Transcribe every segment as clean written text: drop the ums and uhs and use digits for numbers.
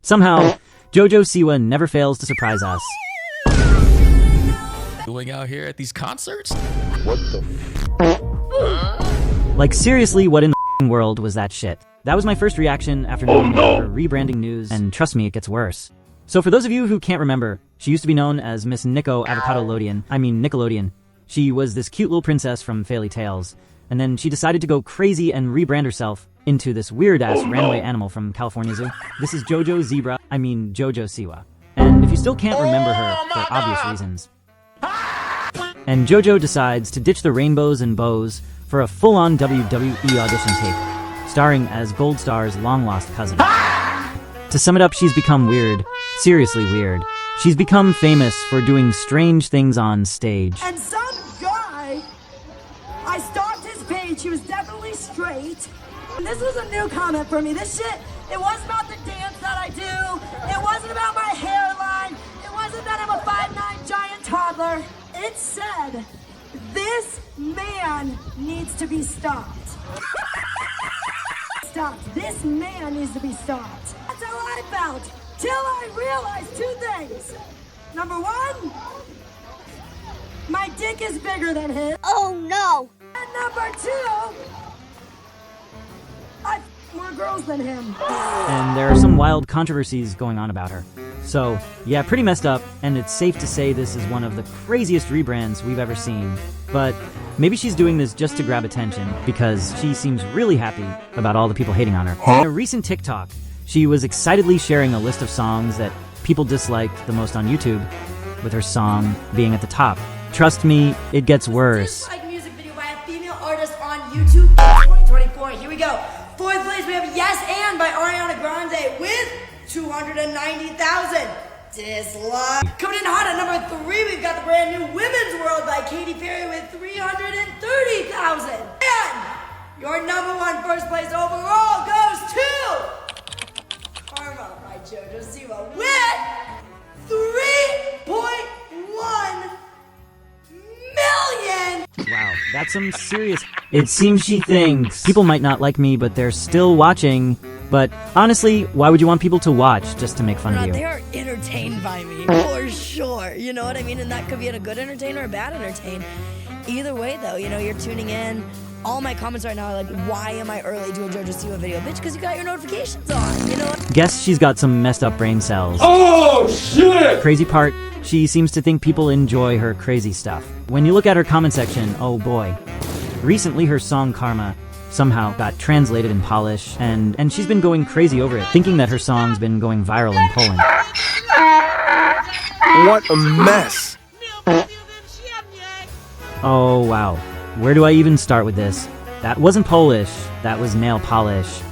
Somehow, Jojo Siwa never fails to surprise us. Doing out here at these concerts? What the Like, seriously, what in the world was that shit? That was my first reaction after knowing about her rebranding news, and trust me, it gets worse. So for those of you who can't remember, she used to be known as Miss Nickelodeon. She was this cute little princess from Fairy Tales, and then she decided to go crazy and rebrand herself into this weird-ass runaway animal from California Zoo. This is Jojo Siwa. And if you still can't remember her for obvious reasons. And Jojo decides to ditch the rainbows and bows for a full-on WWE audition tape, starring as Gold Star's long-lost cousin. To sum it up, she's become weird. Seriously weird. She's become famous for doing strange things on stage. And some guy, I stalked his page, he was definitely straight. And this was a new comment for me. This shit, it wasn't about the dance that I do. It wasn't about my hairline. It wasn't that I'm a 5'9" giant toddler. It said, this man needs to be stopped. Stopped. This man needs to be stopped. That's how I felt. Till I realized two things. Number one, my dick is bigger than his. Oh no! And number two, I more girls than him. And there are some wild controversies going on about her. So, yeah, pretty messed up, and it's safe to say this is one of the craziest rebrands we've ever seen. But maybe she's doing this just to grab attention, because she seems really happy about all the people hating on her. In a recent TikTok, she was excitedly sharing a list of songs that people disliked the most on YouTube, with her song being at the top. Trust me, it gets worse. Dislike music video by a female artist on YouTube 2024. Here we go. Fourth place, we have Yes And by Ariana Grande with 290,000. Dislike. Coming in hot at number 3, we've got the brand new Women's World by Katy Perry with 330,000. And your number 1 first place overall goes to Karma by Jojo Siwa with 3.1 million. Wow, that's some serious... It seems she thinks people might not like me, but they're still watching. But honestly, why would you want people to watch just to make fun of you? They are entertained by me, for sure. You know what I mean? And that could be a good entertain or a bad entertain. Either way, though, you know, you're tuning in. All my comments right now are like, why am I early to a Jojo Siwa video? Bitch, because you got your notifications on, you know what? Guess she's got some messed up brain cells. Oh, shit! Crazy part, she seems to think people enjoy her crazy stuff. When you look at her comment section, oh boy. Recently her song Karma somehow got translated in Polish, and she's been going crazy over it, thinking that her song's been going viral in Poland. What a mess! Oh wow, where do I even start with this? That wasn't Polish, that was nail polish.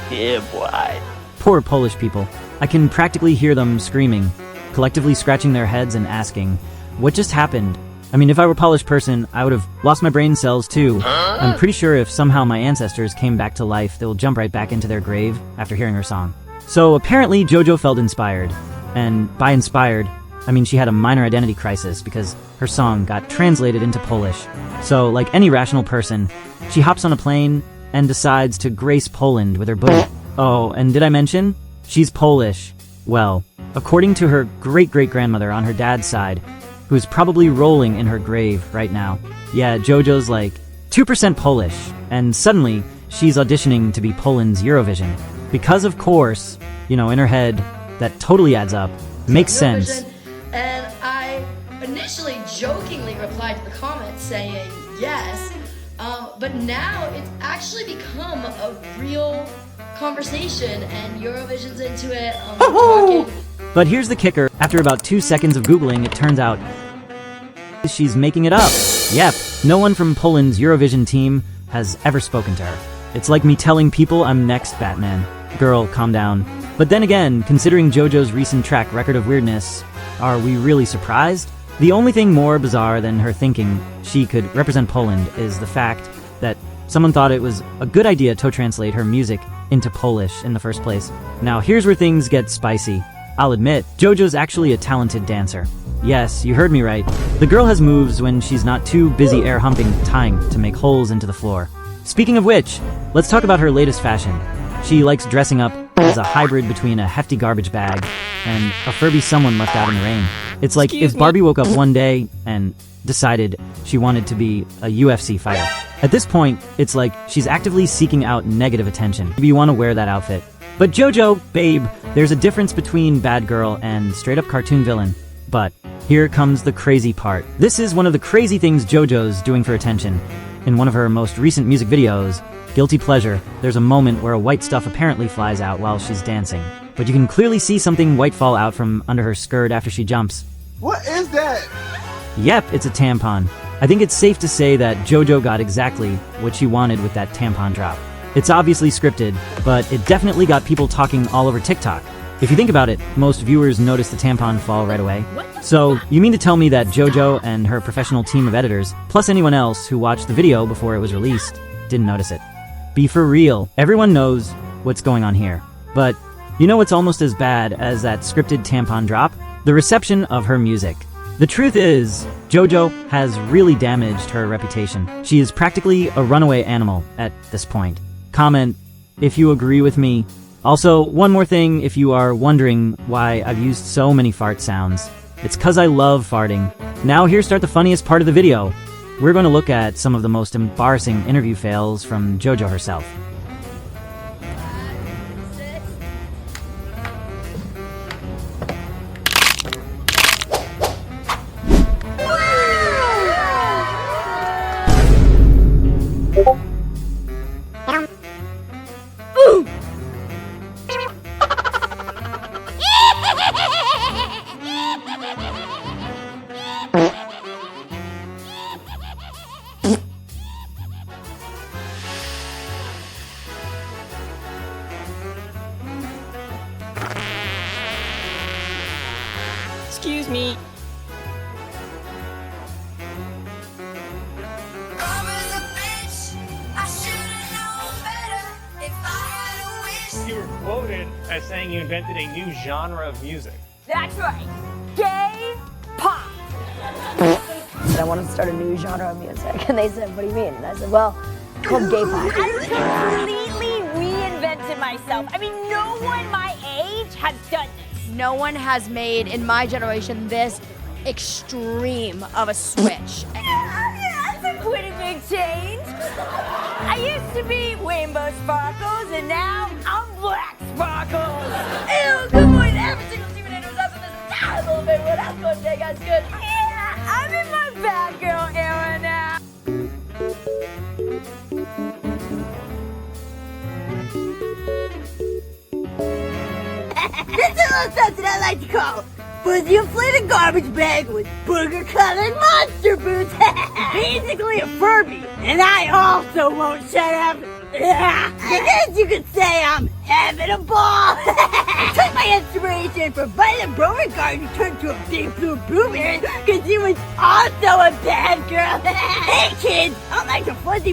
Yeah, boy. Poor Polish people. I can practically hear them screaming, collectively scratching their heads and asking, what just happened? I mean, if I were a Polish person, I would have lost my brain cells too. I'm pretty sure if somehow my ancestors came back to life, they'll jump right back into their grave after hearing her song. So apparently Jojo felt inspired. And by inspired, I mean she had a minor identity crisis because her song got translated into Polish. So like any rational person, she hops on a plane and decides to grace Poland with her booty. Oh, and did I mention? She's Polish. Well, according to her great-great-grandmother on her dad's side, who's probably rolling in her grave right now. Yeah, Jojo's like 2% Polish, and suddenly she's auditioning to be Poland's Eurovision. Because of course, you know, in her head, that totally adds up. Makes sense. And I initially jokingly replied to the comment saying yes, but now it's actually become a real conversation, and Eurovision's into it. Talking. But here's the kicker. After about 2 seconds of Googling, it turns out she's making it up. Yep, no one from Poland's Eurovision team has ever spoken to her. It's like me telling people I'm next Batman. Girl, calm down. But then again, considering Jojo's recent track record of weirdness, are we really surprised? The only thing more bizarre than her thinking she could represent Poland is the fact that someone thought it was a good idea to translate her music into Polish in the first place. Now here's where things get spicy. I'll admit, Jojo's actually a talented dancer. Yes, you heard me right. The girl has moves when she's not too busy air humping time to make holes into the floor. Speaking of which, let's talk about her latest fashion. She likes dressing up as a hybrid between a hefty garbage bag and a Furby someone left out in the rain. It's like if Barbie woke up one day and decided she wanted to be a UFC fighter. At this point, it's like she's actively seeking out negative attention. Maybe you want to wear that outfit. But Jojo, babe, there's a difference between bad girl and straight-up cartoon villain. But here comes the crazy part. This is one of the crazy things Jojo's doing for attention. In one of her most recent music videos, Guilty Pleasure, there's a moment where a white stuff apparently flies out while she's dancing. But you can clearly see something white fall out from under her skirt after she jumps. What is that? Yep, it's a tampon. I think it's safe to say that Jojo got exactly what she wanted with that tampon drop. It's obviously scripted, but it definitely got people talking all over TikTok. If you think about it, most viewers notice the tampon fall right away. So, you mean to tell me that Jojo and her professional team of editors, plus anyone else who watched the video before it was released, didn't notice it? Be for real. Everyone knows what's going on here. But, you know what's almost as bad as that scripted tampon drop? The reception of her music. The truth is, Jojo has really damaged her reputation. She is practically a runaway animal at this point. Comment if you agree with me. Also, one more thing if you are wondering why I've used so many fart sounds. It's 'cause I love farting. Now here start the funniest part of the video. We're going to look at some of the most embarrassing interview fails from Jojo herself. Excuse me. You were quoted as saying you invented a new genre of music. That's right. Gay pop. I wanted to start a new genre of music. And they said, what do you mean? And I said, well, it's called gay pop. I completely reinvented myself. I mean, no one my age has done this. No one has made, in my generation, this extreme of a switch. That's a pretty big change. I used to be rainbow sparkles, and now I'm black sparkles. Ew, good morning. Every single Steven Andrews up in this a little bit. What else going today, guys? Good. Yeah, I'm in my bad girl era now. This is a little something I like to call fuzzy inflated garbage bag with booger-colored monster boots. Basically a Furby, and I also won't shut up. I guess you could say I'm having a ball. I took my inspiration from Violet Beauregard who turned to a big blue blueberry because he was also a bad girl. Hey kids, I like the fuzzy